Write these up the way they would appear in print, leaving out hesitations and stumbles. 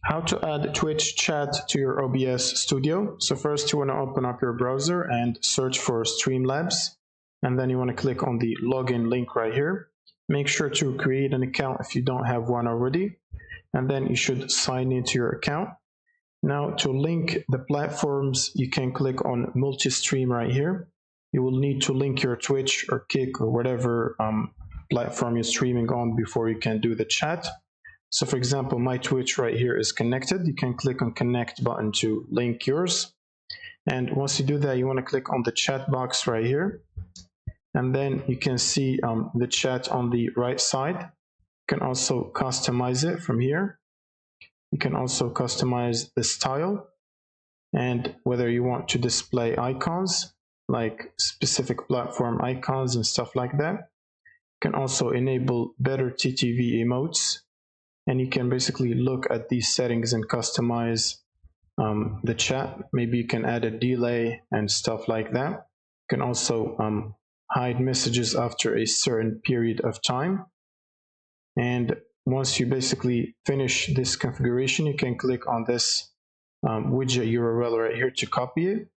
How to add Twitch chat to your OBS Studio. So first you want to open up your browser and search for Streamlabs, and then you want to click on the login link right here. Make sure to create an account if you don't have one already, and then you should sign into your account. Now to link the platforms, you can click on multi-stream right here. You will need to link your Twitch or Kick or whatever platform you're streaming on before you can do the chat. So for example, my Twitch right here is connected. You can click on connect button to link yours. And once you do that, you want to click on the chat box right here. And then you can see the chat on the right side. You can also customize it from here. You can also customize the style and whether you want to display icons like specific platform icons and stuff like that. You can also enable better TTV emotes. And you can basically look at these settings and customize the chat. Maybe you can add a delay and stuff like that. You can also hide messages after a certain period of time. And once you basically finish this configuration, you can click on this widget URL right here to copy it.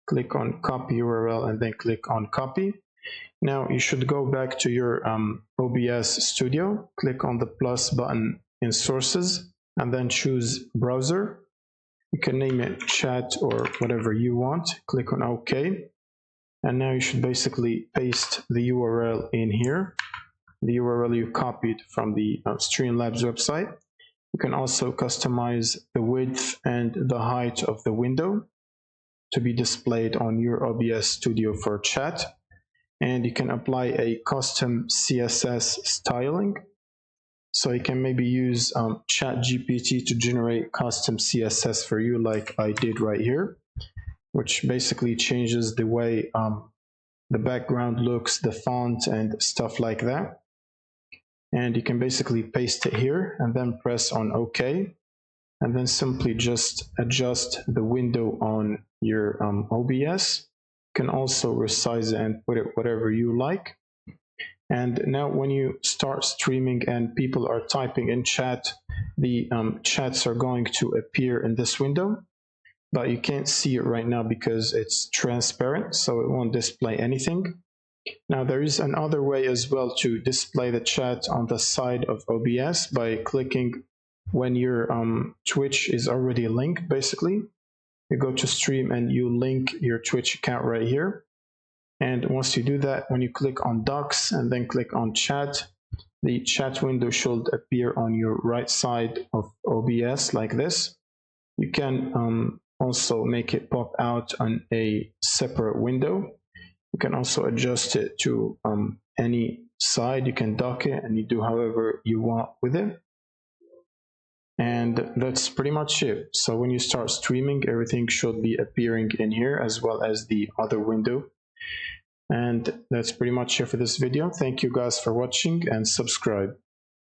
Click on copy URL and then click on copy. Now you should go back to your OBS Studio, click on the plus button in sources and then choose browser. You can name it chat or whatever you want. Click on OK. And now you should basically paste the URL in here, the URL you copied from the Streamlabs website. You can also customize the width and the height of the window to be displayed on your OBS Studio for chat. And you can apply a custom CSS styling. So you can maybe use ChatGPT to generate custom CSS for you like I did right here, which basically changes the way the background looks, the font and stuff like that. And you can basically paste it here and then press on OK. And then simply just adjust the window on your OBS. You can also resize it and put it whatever you like. And now when you start streaming and people are typing in chat, the chats are going to appear in this window, but you can't see it right now because it's transparent, so it won't display anything. Now there is another way as well to display the chat on the side of OBS by clicking when your Twitch is already linked. Basically, you go to stream and you link your Twitch account right here. And once you do that, when you click on docs and then click on chat, the chat window should appear on your right side of OBS like this. You can also make it pop out on a separate window. You can also adjust it to any side. You can dock it and you do however you want with it. And that's pretty much it. So when you start streaming, everything should be appearing in here as well as the other window. And that's pretty much it for this video. Thank you guys for watching and subscribe.